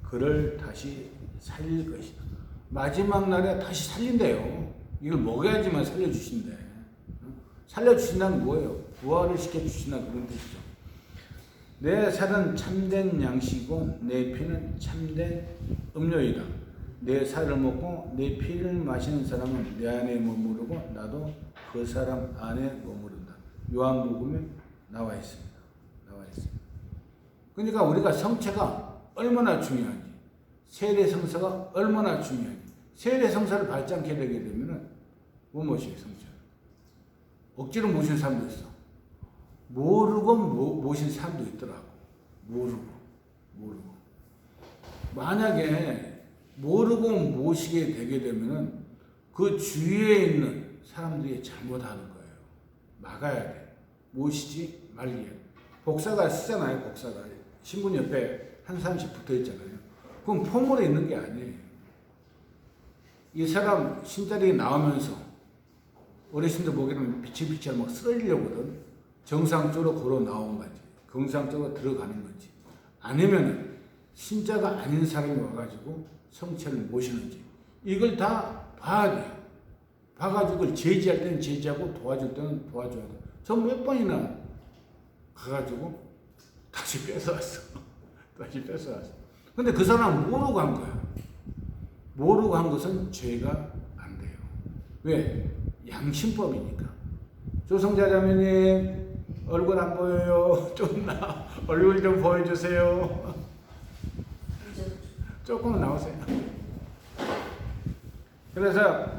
그를 다시 살릴 것이다. 마지막 날에 다시 살린대요. 이걸 먹어야지만 살려주신대. 살려주신다는 뭐예요? 부활을 시켜주신다 그런 뜻이죠. 내 살은 참된 양식이고 내 피는 참된 음료이다. 내 살을 먹고 내 피를 마시는 사람은 내 안에 머무르고 나도 그 사람 안에 머무른다. 요한복음에 나와 있습니다. 그러니까 우리가 성체가 얼마나 중요한지, 세례성사가 얼마나 중요한지, 세례성사를 밟지 않게 되게 되면은 못 모셔요, 성체. 억지로 모신 사람도 있어. 모르고 모신 사람도 있더라고. 모르고. 만약에 모르고 모시게 되게 되면은 그 주위에 있는 사람들이 잘못하는 거예요. 막아야 돼. 모시지 말게. 복사가 쓰잖아요, 복사가. 신분 옆에 한 사람씩 붙어 있잖아요. 그럼 폼으로 있는 게 아니에요. 이 사람 신자리에 나오면서 어르신들 보기에는 비치비치 막 쓰러지려거든. 정상적으로 걸어 나온 건지, 정상적으로 들어가는 건지, 아니면 신자가 아닌 사람이 와가지고 성체를 모시는지, 이걸 다 봐야 돼요. 봐가지고 제지할 때는 제지하고 도와줄 때는 도와줘야 돼. 저 몇 번이나 가가지고 다시 뺏어왔어. 근데 그 사람은 모르고 한 거야. 모르고 한 것은 죄가 안 돼요. 왜? 양심법이니까. 조성자자매님 얼굴 안 보여요. 좀 얼굴 좀 보여주세요. 조금은 나오세요. 그래서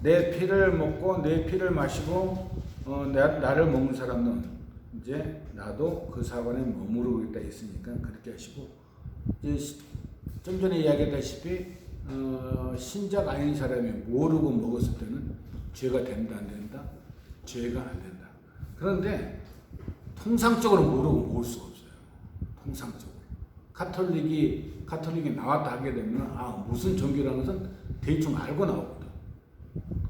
내 피를 먹고 내 피를 마시고 나를 먹는 사람은 이제 나도 그 사관에 머무르고 있다 했으니까 그렇게 하시고, 이제 좀 전에 이야기했다시피 신자가 아닌 사람이 모르고 먹었을 때는 죄가 된다 안 된다? 죄가 안 된다. 그런데 통상적으로 모르고 먹을 수가 없어요. 통상적으로. 가톨릭이 나왔다 하게 되면 무슨 종교라는 것은 대충 알고 나오거든.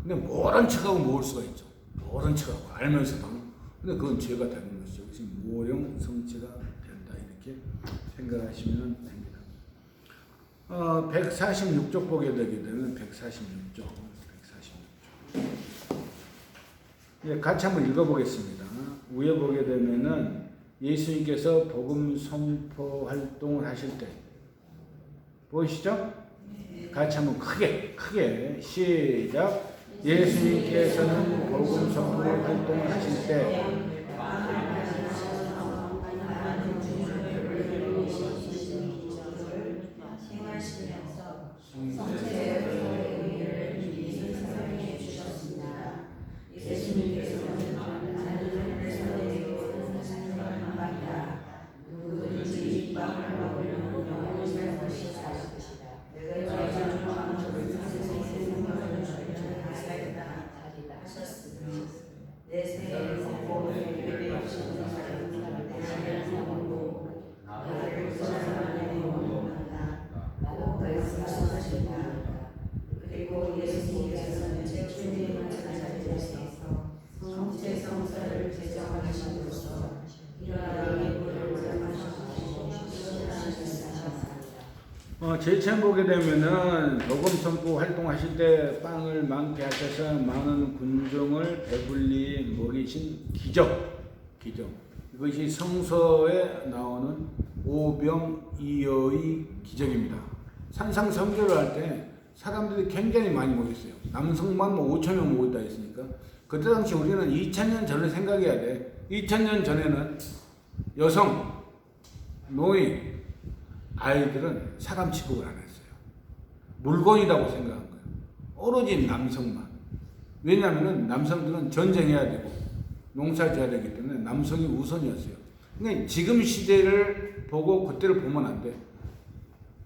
근데 모른 척하고 먹을 수가 있죠. 모른 척하고 알면서도. 근데 그건 죄가 되는 것이죠. 그것이 모형 성체가 된다 이렇게 생각하시면 됩니다. 146쪽 보게 되게 되면 146쪽. 예, 같이 한번 읽어보겠습니다. 위에 보게 되면은 예수님께서 복음 선포 활동을 하실 때 보이시죠? 같이 한번 크게 시작. 예수님께서는 복음 선포 활동을 하실 때 제일 처음 보게 되면은 복음 선포 활동하실 때 빵을 많게 하셔서 많은 군중을 배불리 먹이신 기적. 이것이 성서에 나오는 오병이어의 기적입니다. 산상 선교를 할 때 사람들이 굉장히 많이 모였어요. 남성만 5,000명 모였다 했으니까 그때 당시 우리는 2000년 전을 생각해야 돼. 2000년 전에는 여성, 노인, 아이들은 사람 취급을 안 했어요. 물건이라고 생각한 거예요. 오로지 남성만. 왜냐하면 남성들은 전쟁해야 되고 농사 지어야 되기 때문에 남성이 우선이었어요. 그러니까 지금 시대를 보고 그때를 보면 안 돼.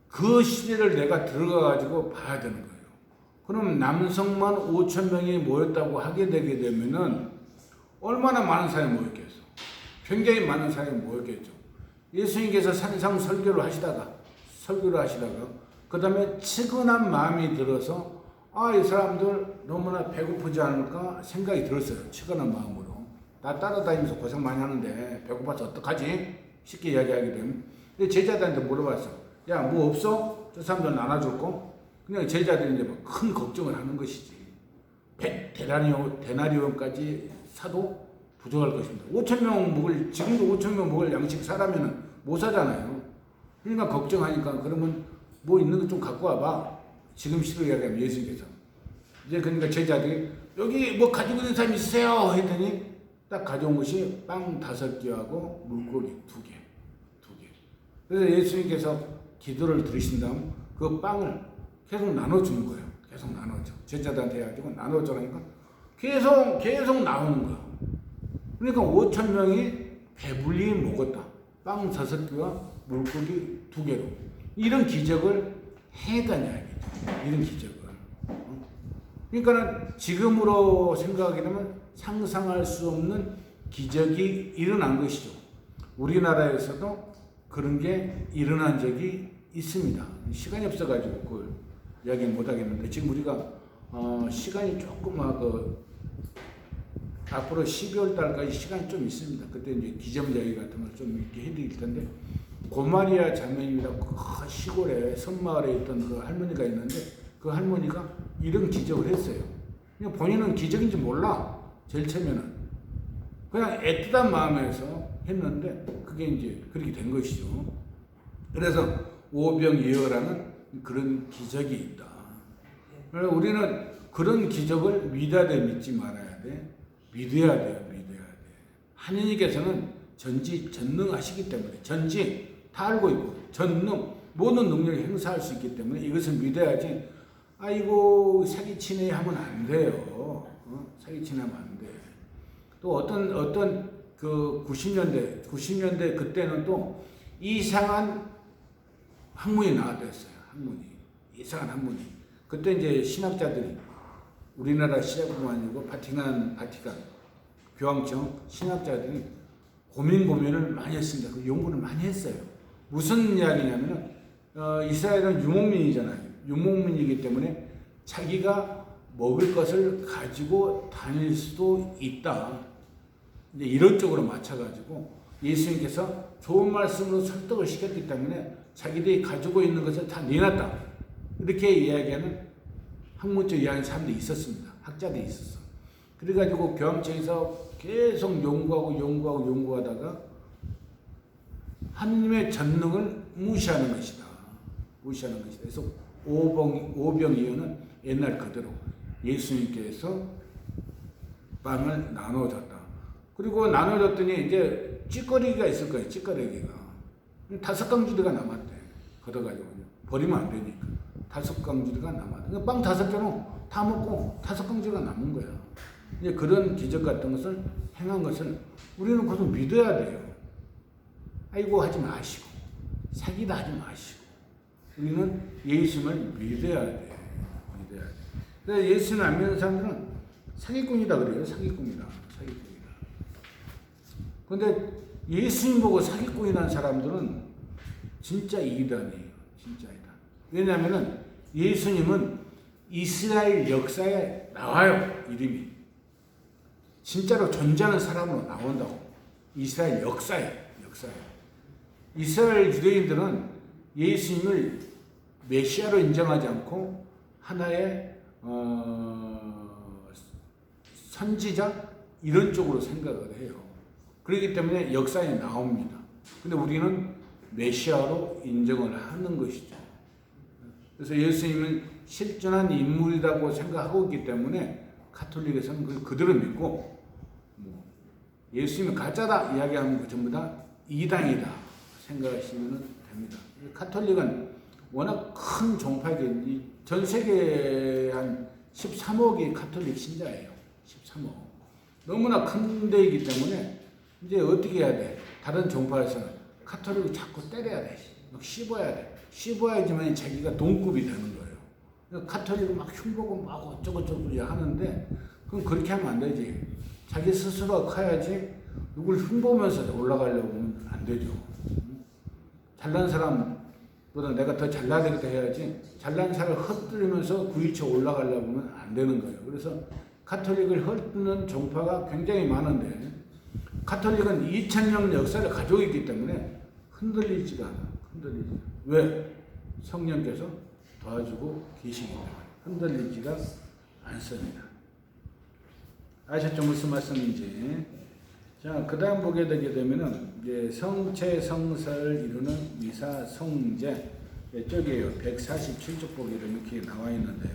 그 시대를 내가 들어가가지고 봐야 되는 거예요. 그럼 남성만 5천 명이 모였다고 하게 되게 되면은 얼마나 많은 사람이 모였겠어. 굉장히 많은 사람이 모였겠죠. 예수님께서 산상 설교를 하시다가 그 다음에 측은한 마음이 들어서 이 사람들 너무나 배고프지 않을까 생각이 들었어요. 측은한 마음으로. 나 따라다니면서 고생 많이 하는데 배고파서 어떡하지? 쉽게 이야기하게 되면. 근데 제자들한테 물어봤어. 야, 뭐 없어? 저 사람들 나눠줄 거? 그냥 제자들이 이제 뭐 큰 걱정을 하는 것이지. 데나리온까지 사도 부족할 것입니다. 5천 명 먹을, 지금도 5천 명 먹을 양식 사라면은 못 사잖아요. 그러니까 걱정하니까 그러면 뭐 있는 거 좀 갖고 와봐. 지금 시로 이야기하면 예수님께서. 이제 그러니까 제자들이 여기 뭐 가지고 있는 사람 있으세요? 했더니 딱 가져온 것이 빵 5개하고 물고기 2개. 그래서 예수님께서 기도를 들으신 다음 그 빵을 계속 나눠주는 거예요. 계속 나눠줘. 제자들한테 해가지고 나눠주라니까 계속 나오는 거예요. 그러니까 5천 명이 배불리 먹었다. 빵 5개와 물고기 2개로. 이런 기적을 해다냐 이거죠. 이런 기적을. 그러니까 지금으로 생각하게 되면 상상할 수 없는 기적이 일어난 것이죠. 우리나라에서도 그런 게 일어난 적이 있습니다. 시간이 없어가지고 그걸 이야기 못 하겠는데 지금 우리가 시간이 조금 앞으로 12월 달까지 시간이 좀 있습니다. 그때 이제 기점 이야기 같은 걸 좀 이렇게 해드릴 텐데 고마리아 자매님이라고 그 시골에 섬마을에 있던 그 할머니가 있는데 그 할머니가 이런 기적을 했어요. 그냥 본인은 기적인지 몰라. 제일 처음에는 그냥 애틋한 마음에서 했는데 그게 이제 그렇게 된 것이죠. 그래서 오병이어라는 그런 기적이 있다. 그래서 우리는 그런 기적을 믿어야 돼, 믿지 말아야 돼? 믿어야 돼요. 하느님께서는 전지전능하시기 때문에 다 알고 있고 모든 능력을 행사할 수 있기 때문에 이것을 믿어야지. 아이고 사기치네 하면 안 돼요. 사기치네 하면 안 돼. 또 어떤 그 90년대 그때는 또 이상한 학문이 나왔댔어요. 이상한 학문이. 그때 이제 신학자들이 우리나라 신학뿐만 아니고 바티칸 교황청 신학자들이 고민을 많이 했습니다. 그 연구를 많이 했어요. 무슨 이야기냐면은 이스라엘은 유목민이잖아요. 유목민이기 때문에 자기가 먹을 것을 가지고 다닐 수도 있다. 이제 이런 쪽으로 맞춰가지고 예수님께서 좋은 말씀으로 설득을 시켰기 때문에 자기들이 가지고 있는 것을 다 내놨다. 이렇게 이야기하는 학문적 이야기하는 사람들이 있었습니다. 학자들이 있었어. 그래가지고 교황청에서 계속 연구하다가 하느님의 전능을 무시하는 것이다. 그래서 오병이어는 옛날 그대로 예수님께서 빵을 나눠줬다. 그리고 나눠줬더니 이제 찌꺼리가 있을 거예요. 찌꺼리가 5강주리가 남았대. 걷어가지고 버리면 안 되니까 5강주리가 남았대. 빵 5개는 다 먹고 5강주리가 남은 거야. 이제 그런 기적 같은 것을 행한 것을 우리는 그것을 믿어야 돼요. 아이고 하지 마시고 사기다 하지 마시고 우리는 예수님을 믿어야 돼. 그래서 예수님을 안 믿는 사람들은 사기꾼이다 그래요. 사기꾼이다. 그런데 예수님 보고 사기꾼이라는 사람들은 진짜 이단이에요. 진짜 이단. 왜냐하면 예수님은 이스라엘 역사에 나와요. 이름이. 진짜로 존재하는 사람으로 나온다고. 이스라엘 역사에. 이스라엘 유대인들은 예수님을 메시아로 인정하지 않고 하나의 선지자 이런 쪽으로 생각을 해요. 그렇기 때문에 역사에 나옵니다. 근데 우리는 메시아로 인정을 하는 것이죠. 그래서 예수님은 실존한 인물이라고 생각하고 있기 때문에 가톨릭에서는 그걸 그대로 믿고 예수님이 가짜다 이야기하면 전부 다 이단이다 생각하시면 됩니다. 가톨릭은 워낙 큰 종파이기 전 세계에 한 13억이 가톨릭 신자예요. 13억. 너무나 큰 데이기 때문에 이제 어떻게 해야 돼? 다른 종파에서는 카톨릭을 자꾸 때려야 돼. 막 씹어야 돼. 씹어야지만 자기가 동급이 되는 거예요. 그러니까 카톨릭을 막 흉보고 막 어쩌고저쩌고 하는데 그럼 그렇게 하면 안 되지. 자기 스스로가 커야지 누굴 흉보면서 올라가려고 하면 안 되죠. 잘난 사람보다 내가 더 잘나야 되겠다 해야지 잘난 사람을 헛들으면서 9.27 올라가려고 하면 안 되는 거예요. 그래서 카톨릭을 헛드는 종파가 굉장히 많은데 카톨릭은 2000년 역사를 가지고 있기 때문에 흔들리지가 않아. 흔들리지. 왜? 성령께서 도와주고 계시기 때문에 흔들리지가 않습니다. 아셨죠? 무슨 말씀인지. 자, 그 다음 보게 되게 되면은 이제 성체 성사를 이루는 미사 성제 이쪽이에요. 147쪽 보게 되면 이렇게 나와 있는데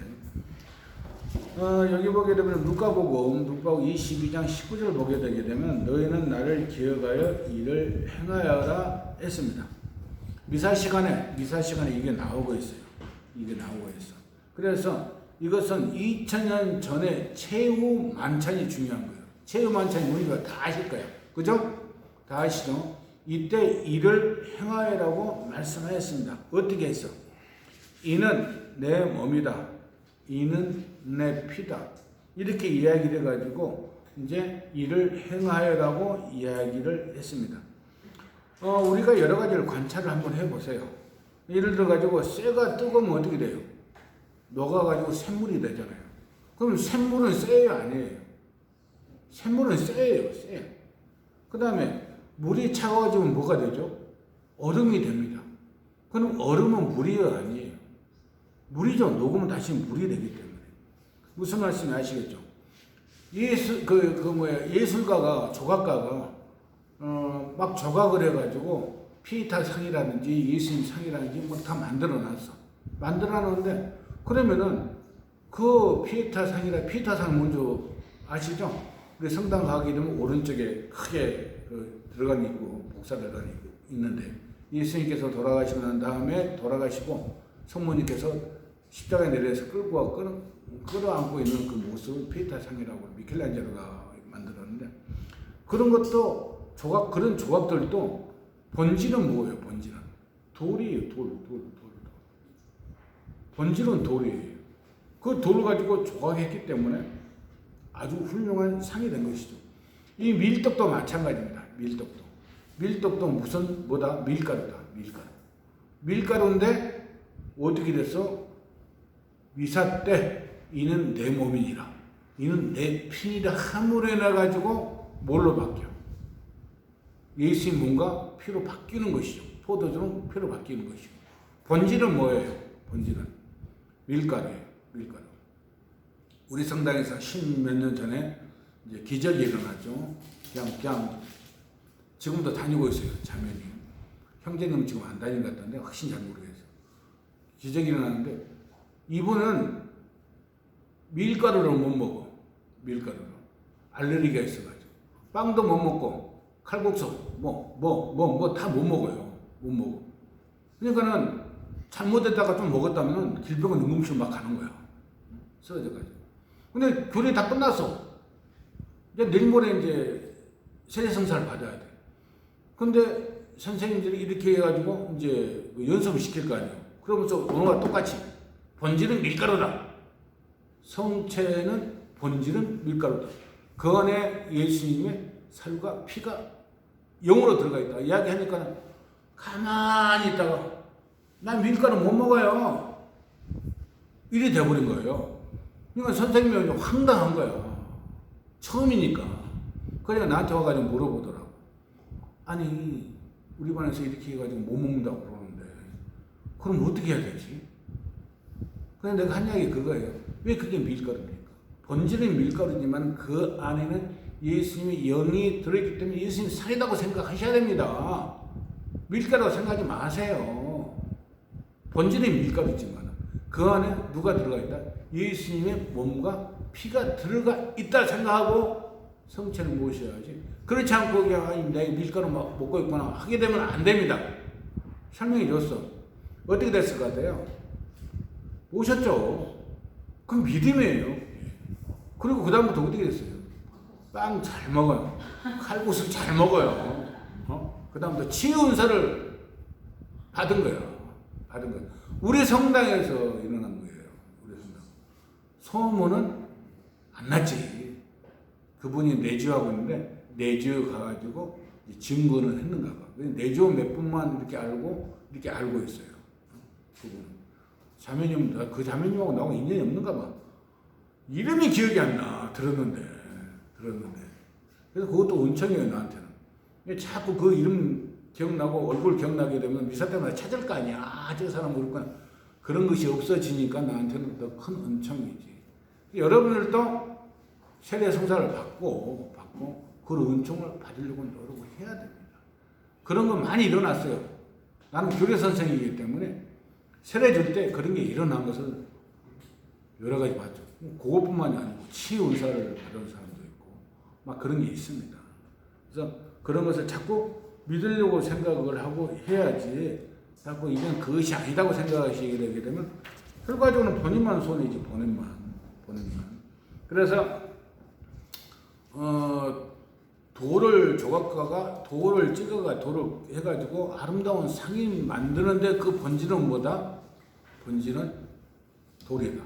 여기 보게 되면 누가복음 22장 19절 보게 되게 되면 너희는 나를 기억하여 이를 행하여라 했습니다. 미사 시간에 이게 나오고 있어요. 이게 나오고 있어. 그래서 이것은 2000년 전에 최후 만찬이 중요한 거예요. 최후 만찬이 뭔지 다 아실 거예요. 그죠? 다 아시죠? 이때 이를 행하여라고 말씀하였습니다. 어떻게 했어? 이는 내 몸이다. 이는 내 피다. 이렇게 이야기를 해가지고 이제 이를 행하여라고 이야기를 했습니다. 우리가 여러 가지를 관찰을 한번 해보세요. 예를 들어가지고 쇠가 뜨거우면 어떻게 돼요? 녹아가지고 샘물이 되잖아요. 그럼 샘물은 쇠예요, 아니에요? 샘물은 쇠예요, 쇠. 그 다음에 물이 차가워지면 뭐가 되죠? 얼음이 됩니다. 그럼 얼음은 물이에요, 아니에요? 물이죠. 녹으면 다시 물이 되기 때문에. 무슨 말씀이 아시겠죠? 예술가가, 조각가가, 막 조각을 해가지고, 피에타 상이라든지, 예수님 상이라든지, 뭐 다 만들어 놨어. 만들어 놨는데, 그러면은, 그 피에타 상 먼저 아시죠? 우리 성당 가게 되면 오른쪽에 크게 들어간 있고, 복사 들어간 있는데, 예수님께서 돌아가시고 난 다음에 돌아가시고, 성모님께서 십자가에 내려서 끌어안고 있는 그 모습을 피에타 상이라고 미켈란젤로가 만들었는데 그런 것도 그런 조각들도 본질은 뭐예요? 본질은 돌이에요. 돌. 본질은 돌이에요. 그 돌을 가지고 조각했기 때문에 아주 훌륭한 상이 된 것이죠. 이 밀떡도 마찬가지입니다. 밀떡도 뭐다? 밀가루다. 밀가루인데 어떻게 됐어? 미사 때 이는 내 몸이니라. 이는 내 피니라 함으로 인해가지고 뭘로 바뀌어? 예수님 몸과 피로 바뀌는 것이죠. 포도주는 피로 바뀌는 것이고. 본질은 뭐예요? 본질은 밀가루예요. 밀가루. 우리 성당에서 10몇 년 전에 이제 기적이 일어났죠. 그냥 지금도 다니고 있어요. 자매님. 형제님 지금 안 다니는 것 같던데 확실히 잘 모르겠어요. 기적이 일어났는데 이분은 밀가루를 못 먹어. 밀가루를. 알레르기가 있어가지고. 빵도 못 먹고, 칼국수, 다 못 먹어요. 못 먹어. 그러니까는 잘못했다가 좀 먹었다면 길병원 응급실 막 가는 거야. 쓰러져가지고. 근데 교리 다 끝났어. 이제 내일 모레 이제 세례성사를 받아야 돼. 근데 선생님들이 이렇게 해가지고 이제 연습을 시킬 거 아니에요. 그러면서 오늘과 똑같이 본질은 밀가루다. 성체는 본질은 밀가루다. 그 안에 예수님의 살과 피가 영으로 들어가 있다. 이야기하니까 가만히 있다가 난 밀가루 못 먹어요. 이래 돼버린 거예요. 그러니까 선생님이 황당한 거야. 처음이니까. 그러니까 나한테 와가지고 물어보더라고. 아니 우리 반에서 이렇게 해가지고 못 먹는다고 그러는데 그럼 어떻게 해야 되지? 그래서 내가 한 이야기 그거예요. 왜 그게 밀가루입니까? 본질은 밀가루지만 그 안에는 예수님의 영이 들어있기 때문에 예수님이 살이라고 생각하셔야 됩니다. 밀가루라고 생각하지 마세요. 본질은 밀가루지만 그 안에 누가 들어가 있다? 예수님의 몸과 피가 들어가 있다 생각하고 성체를 모셔야지. 그렇지 않고 그냥 내가 밀가루 먹고 있구나 하게 되면 안 됩니다. 설명해 줬어. 어떻게 됐을 것 같아요? 오셨죠? 그럼 믿음이에요. 그리고 그 다음부터 어떻게 됐어요? 빵 잘 먹어요. 칼국수 잘 먹어요. 그 다음부터 치유은사를 받은 거야. 받은 거야. 우리 성당에서 일어난 거예요. 우리 성당. 소문은 안 났지. 그분이 내주하고 있는데 내주 가가지고 증거는 했는가 봐. 내주 몇 분만 이렇게 알고 있어요. 그분은. 자매님, 그 자매님하고 나하고 인연이 없는가 봐. 이름이 기억이 안 나. 들었는데. 그래서 그것도 은총이에요, 나한테는. 자꾸 그 이름 기억나고 얼굴 기억나게 되면 미사 때마다 찾을 거 아니야. 아, 저 사람 모르겠구나. 그런 것이 없어지니까 나한테는 더 큰 은총이지. 여러분들도 세례 성사를 받고 그 은총을 받으려고 노력을 해야 됩니다. 그런 건 많이 일어났어요. 나는 교회 선생이기 때문에 세례 줄 때 그런 게 일어난 것을 여러 가지 봤죠. 그것뿐만이 아니고 치유 은사를 받은 사람도 있고 막 그런 게 있습니다. 그래서 그런 것을 자꾸 믿으려고 생각을 하고 해야지 자꾸 이건 그것이 아니다고 생각하시게 되게 되면 결과적으로 본인만 손해지. 본인만. 그래서 조각가가 돌을 해가지고 아름다운 상이 만드는데 그 본질은 뭐다? 본질은 돌이다.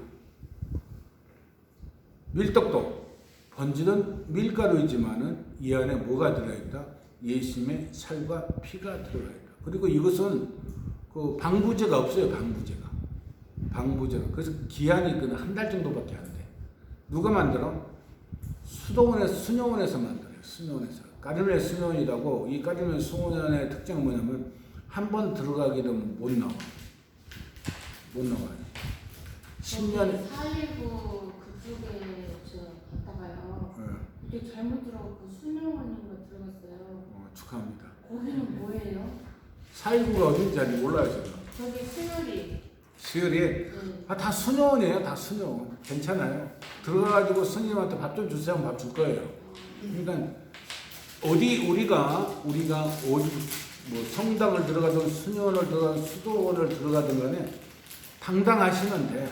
밀떡도 본질은 밀가루이지만은 이 안에 뭐가 들어있다? 예수님의 살과 피가 들어있다. 그리고 이것은 그 방부제가 없어요. 방부제가. 그래서 기한이 그냥 한 달 정도밖에 안 돼. 누가 만들어? 수녀원에서 만들어요. 수녀원에서. 까르멜 수녀원이라고. 이 까르멜 수녀원의 특징은 뭐냐면 한 번 들어가게 되면 못 나와요. 10년. 419 그쪽에 갔다가요. 그때 잘못 들어가고 수녀원인가 들어갔어요. 축하합니다. 거기는 뭐예요? 419가 어딘지 잘 몰라요, 제가. 저기 수혈이. 네. 다 수녀원이에요. 다 수녀원. 괜찮아요. 들어가가지고 스님한테 밥 좀 주세요 하면 밥 줄 거예요. 그러니까 우리가 뭐 성당을 들어가든 수녀원을 들어가든 수도원을 들어가든 간에 당당하시면 돼.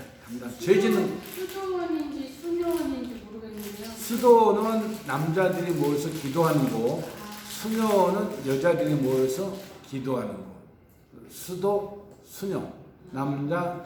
죄지는 수도원인지 수녀원인지 모르겠는데요. 수도는 남자들이 모여서 기도하는 거, 수녀는 여자들이 모여서 기도하는 거. 수도, 수녀, 남자,